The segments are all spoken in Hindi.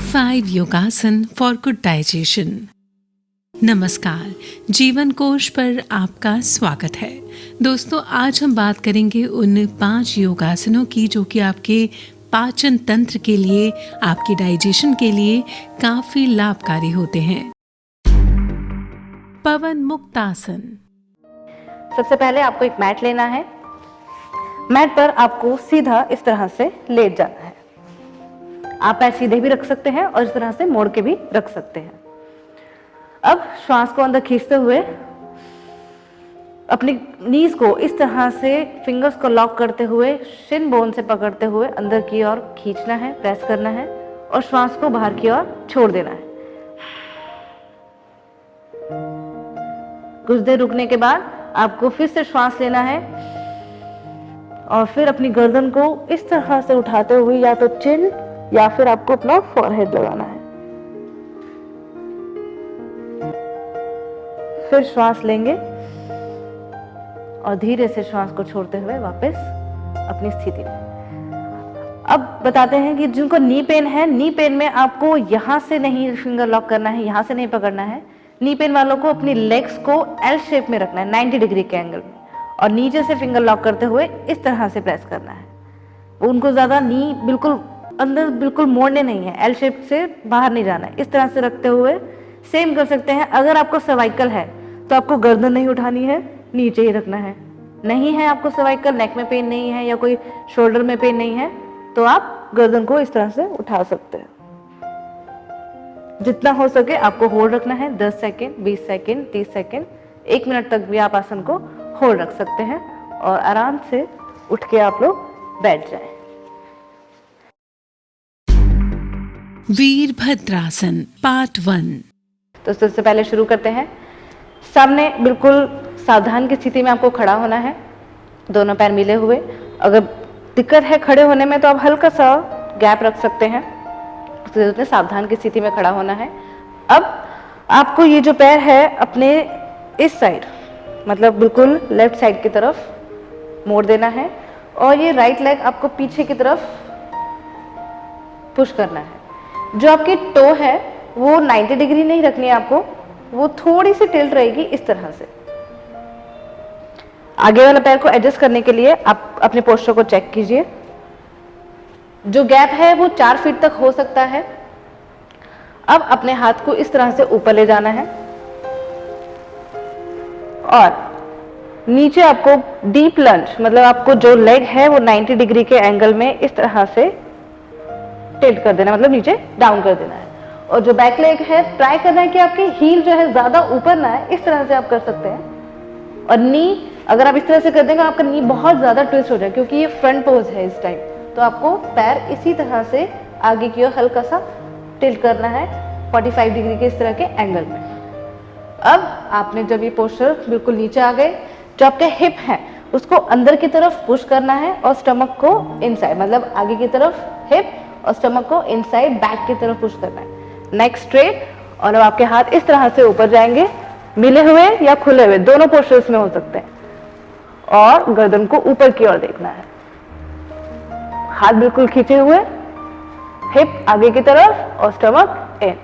5 योगासन फॉर गुड डाइजेशन। नमस्कार, जीवन कोश पर आपका स्वागत है। दोस्तों, आज हम बात करेंगे उन 5 योगासनों की जो कि आपके पाचन तंत्र के लिए, आपकी डाइजेशन के लिए काफी लाभकारी होते हैं। पवन मुक्तासन। सबसे पहले आपको एक मैट लेना है। मैट पर आपको सीधा इस तरह से लेट जाना है। आप पैर सीधे भी रख सकते हैं और इस तरह से मोड़ के भी रख सकते हैं। अब श्वास को अंदर खींचते हुए अपनी नीज को इस तरह से फिंगर्स को लॉक करते हुए शिन बोन से पकड़ते हुए अंदर की ओर खींचना है, प्रेस करना है और श्वास को बाहर की ओर छोड़ देना है। कुछ देर रुकने के बाद आपको फिर से श्वास लेना है और फिर अपनी गर्दन को इस तरह से उठाते हुए या तो चिन या फिर आपको अपना फॉरहेड लगाना है। फिर श्वास लेंगे और धीरे से श्वास को छोड़ते हुए वापस अपनी स्थिति में। अब बताते हैं कि जिनको नी पेन है, नी पेन में आपको यहां से नहीं फिंगर लॉक करना है, यहां से नहीं पकड़ना है। नी पेन वालों को अपनी लेग्स को एल शेप में रखना है, 90 डिग्री के एंगल में, और नीचे से फिंगर लॉक करते हुए इस तरह से प्रेस करना है। उनको ज्यादा नी बिल्कुल अंदर बिल्कुल मोड़ने नहीं है, एल शेप से बाहर नहीं जाना है। इस तरह से रखते हुए सेम कर सकते हैं। अगर आपको सर्वाइकल है तो आपको गर्दन नहीं उठानी है, नीचे ही रखना है। नहीं है आपको सर्वाइकल, नेक में पेन नहीं है या कोई शोल्डर में पेन नहीं है, तो आप गर्दन को इस तरह से उठा सकते हैं। जितना हो सके आपको होल्ड रखना है। 10 सेकेंड, 20 सेकेंड, 30 सेकेंड, 1 मिनट तक भी आप आसन को होल्ड रख सकते हैं और आराम से उठ के आप लोग बैठ जाएं। वीरभद्रासन पार्ट 1। तो सबसे पहले शुरू करते हैं। सामने बिल्कुल सावधान की स्थिति में आपको खड़ा होना है, दोनों पैर मिले हुए। अगर दिक्कत है खड़े होने में तो आप हल्का सा गैप रख सकते हैं। उससे सावधान की स्थिति में खड़ा होना है। अब आपको ये जो पैर है अपने इस साइड, मतलब बिल्कुल लेफ्ट साइड की तरफ मोड़ देना है और ये राइट लेग आपको पीछे की तरफ पुश करना है। जो आपकी टो है वो 90 डिग्री नहीं रखनी है आपको, वो थोड़ी सी टिल्ट रहेगी इस तरह से। आगे वाला पैर को एडजस्ट करने के लिए आप अपने पोस्चर को चेक कीजिए। जो गैप है वो 4 फीट तक हो सकता है। अब अपने हाथ को इस तरह से ऊपर ले जाना है और नीचे आपको डीप लंज, मतलब आपको जो लेग है वो 90 डिग्री के एंगल में इस तरह से टिल्ट कर देना, मतलब नीचे डाउन कर देना है। और जो बैक लेग है ट्राई करना है कि आपकी हील जो है ज्यादा ऊपर ना है, इस तरह से आप कर सकते हैं। और नी अगर आप इस तरह से कर देंगे आपका नी बहुत ज्यादा ट्विस्ट हो जाए, क्योंकि ये फ्रंट पोज है इस टाइम, तो आपको पैर इसी तरह से आगे की ओर हल्का सा टिल्ट करना है 45 डिग्री के इस तरह के एंगल में। अब आपने जब ये पोस्चर बिल्कुल नीचे आ गए, जो आपके हिप है उसको अंदर की तरफ पुश करना है और स्टमक को इनसाइड, मतलब आगे की तरफ हिप और स्टमक को इनसाइड बैक की तरफ पुश करना है। नेक स्ट्रेट, और अब आपके हाथ इस तरह से ऊपर जाएंगे, मिले हुए या खुले हुए, दोनों पोस्चर्स में हो सकते हैं। और गर्दन को ऊपर की ओर देखना है, हाथ बिल्कुल खींचे हुए, हिप आगे की तरफ और स्टमक इन।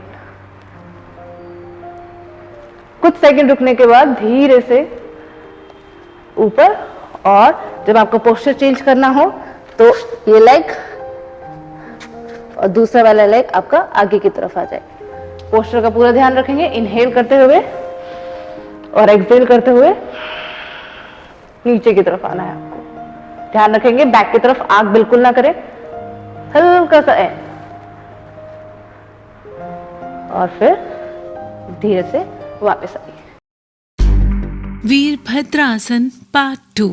कुछ सेकंड रुकने के बाद धीरे से ऊपर, और जब आपको पोस्चर चेंज करना हो तो ये लेग और दूसरा वाला लेग आपका आगे की तरफ आ जाए। पोस्चर का पूरा ध्यान रखेंगे, इनहेल करते हुए और एक्सहेल करते हुए नीचे की तरफ आना है आपको। ध्यान रखेंगे बैक की तरफ आंख बिल्कुल ना करें, हल्का सा इन, और फिर धीरे से वापस आइए। वीरभद्रासन पार्ट 2।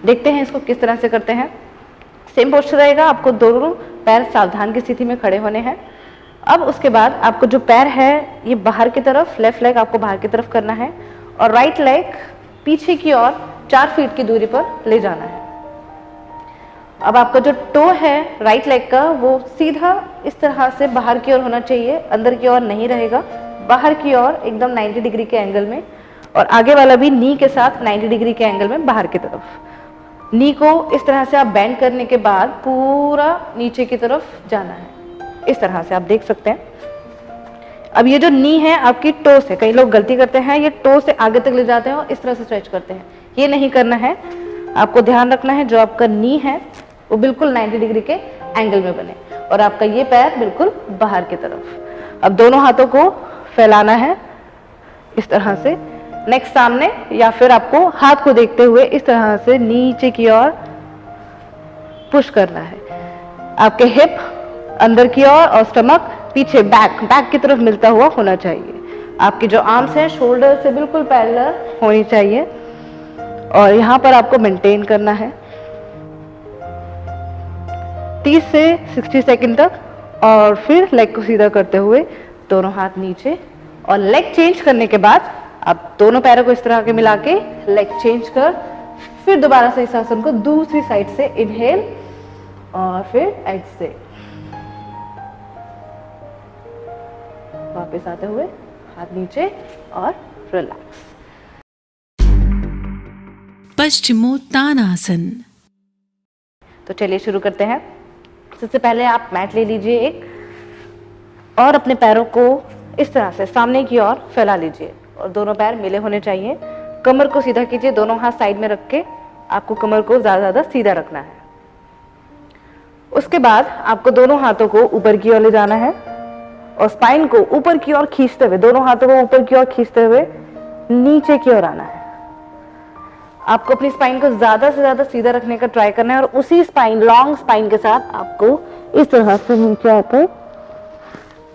देखते हैं इसको किस तरह से करते हैं। सेम पोस्चर रहेगा, आपको दोनों पैर सावधान की स्थिति में खड़े होने हैं। अब उसके बाद आपको जो पैर है ये बाहर की तरफ, लेफ्ट लेग आपको बाहर की तरफ करना है और राइट लेग पीछे की ओर 4 फीट की दूरी पर ले जाना है। अब आपका जो टो है राइट लेग का वो सीधा इस तरह से बाहर की ओर होना चाहिए, अंदर की ओर नहीं रहेगा, बाहर की ओर एकदम 90 डिग्री के एंगल में, और आगे वाला भी नी के साथ 90 डिग्री के एंगल में बाहर की तरफ। नी को इस तरह से आप बेंड करने के बाद पूरा नीचे की तरफ जाना है। इस तरह से आप देख सकते हैं। अब ये जो नी है आपकी टो से, कई लोग गलती करते हैं ये टो से आगे तक ले जाते हैं और इस तरह से स्ट्रेच करते हैं, ये नहीं करना है। आपको ध्यान रखना है जो आपका नी है वो बिल्कुल 90 डिग्री के एंगल में बने और आपका ये पैर बिल्कुल बाहर की तरफ। अब दोनों हाथों को फैलाना है इस तरह से, नेक्स्ट सामने, या फिर आपको हाथ को देखते हुए इस तरह से नीचे की ओर पुश करना है। आपके हिप अंदर की ओर और स्टमक पीछे बैक की तरफ मिलता हुआ होना चाहिए। आपकी जो आर्म्स हैं शोल्डर से बिल्कुल पैरेलल होनी चाहिए और यहाँ पर आपको मेंटेन करना है 30 से 60 सेकंड तक। और फिर लेग को सीधा करते हुए दोनों हाथ नीचे, और लेग चेंज करने के बाद आप दोनों पैरों को इस तरह के मिला के लेग चेंज कर फिर दोबारा से इस आसन को दूसरी साइड से इनहेल और फिर एक्सहेल, वापस आते हुए हाथ नीचे और रिलैक्स। पश्चिमोत्तानासन। तो चलिए शुरू करते हैं। सबसे पहले आप मैट ले लीजिए एक और अपने पैरों को इस तरह से सामने की ओर फैला लीजिए और दोनों पैर मिले होने चाहिए। कमर को सीधा कीजिए, दोनों हाथ साइड में रख के आपको कमर को ज्यादा सीधा रखना है। उसके बाद आपको दोनों हाथों को ऊपर की ओर ले जाना है और स्पाइन को ऊपर की ओर खींचते हुए, दोनों हाथों को ऊपर की ओर खींचते हुए नीचे की ओर आना है। आपको अपनी स्पाइन को ज्यादा से ज्यादा सीधा रखने का ट्राई करना है और उसी स्पाइन, लॉन्ग स्पाइन के साथ आपको इस तरह से नीचे आकर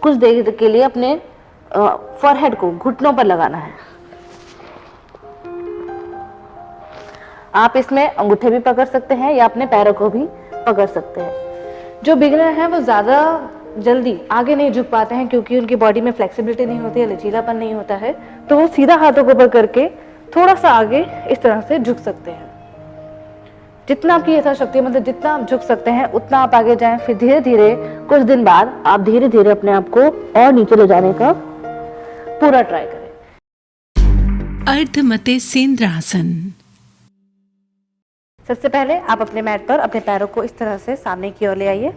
कुछ देर के लिए अपने फॉरहेड को घुटनों पर लगाना है। आप इसमें अंगूठे भी पकड़ सकते हैं या अपने पैरों को भी पकड़ सकते हैं। जो बिगिनर हैं वो ज्यादा जल्दी आगे नहीं झुक पाते हैं क्योंकि उनकी बॉडी में फ्लेक्सिबिलिटी नहीं होती है, लचीलापन नहीं होता है, तो वो सीधा हाथों को पकड़ के थोड़ा सा आगे इस तरह से झुक सकते हैं। जितना आपकी यथाशक्ति, मतलब जितना आप झुक सकते हैं उतना आप आगे जाएं। फिर धीरे धीरे कुछ दिन बाद आप धीरे धीरे अपने आप को और नीचे ले जाने का पूरा ट्राई करें। अर्धमतेन्द्रासन। सबसे पहले आप अपने मैट पर अपने पैरों को इस तरह से सामने की ओर ले आइए,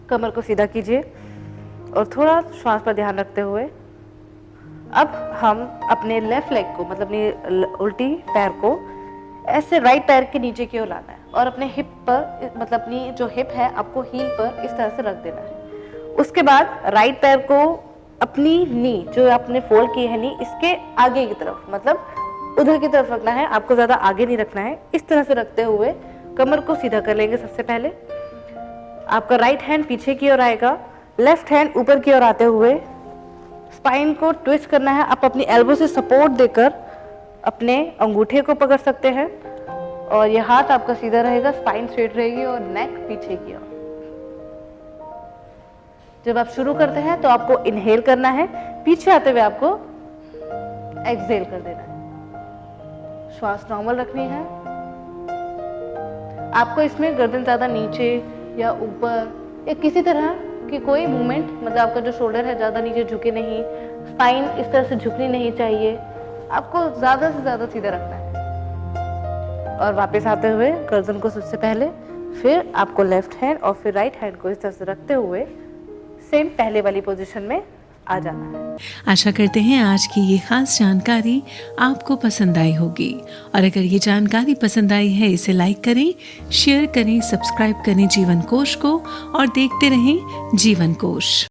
कमर को सीधा कीजिए और थोड़ा श्वास पर ध्यान रखते हुए अब हम अपने लेफ्ट लेग को, मतलब अपनी उल्टी पैर को ऐसे राइट पैर के नीचे की ओर लाना है और अपने हिप पर, मतलब अपनी जो हिप है आपको हील पर इस तरह से रख देना है। उसके बाद राइट पैर को अपनी नी जो आपने फोल्ड की है नी, इसके आगे की तरफ, मतलब उधर की तरफ रखना है, आपको ज्यादा आगे नहीं रखना है। इस तरह से रखते हुए कमर को सीधा कर लेंगे। सबसे पहले आपका राइट हैंड पीछे की ओर आएगा, लेफ्ट हैंड ऊपर की ओर आते हुए स्पाइन को ट्विस्ट करना है। आप अपनी एल्बो से सपोर्ट देकर अपने अंगूठे को पकड़ सकते हैं और ये हाथ आपका सीधा रहेगा, स्पाइन स्ट्रेट रहेगी और नेक पीछे की ओर। जब आप शुरू करते हैं तो आपको इनहेल करना है, पीछे आते हुए आपको एक्सहेल कर देना है। श्वास नॉर्मल रखनी है। आपको इसमें गर्दन ज्यादा नीचे या ऊपर या किसी तरह की कोई मूवमेंट, मतलब आपका जो शोल्डर है ज्यादा नीचे झुके नहीं, स्पाइन इस तरह से झुकनी नहीं चाहिए, आपको ज्यादा से ज्यादा सीधा रखना है। और वापस आते हुए गर्दन को सबसे पहले, फिर आपको लेफ्ट हैंड और फिर राइट हैंड को इस तरह से रखते हुए सेम पहले वाली पोजीशन में आ जाना है। आशा करते हैं आज की ये खास जानकारी आपको पसंद आई होगी और अगर ये जानकारी पसंद आई है इसे लाइक करें, शेयर करें, सब्सक्राइब करें जीवन कोश को और देखते रहें जीवन कोश।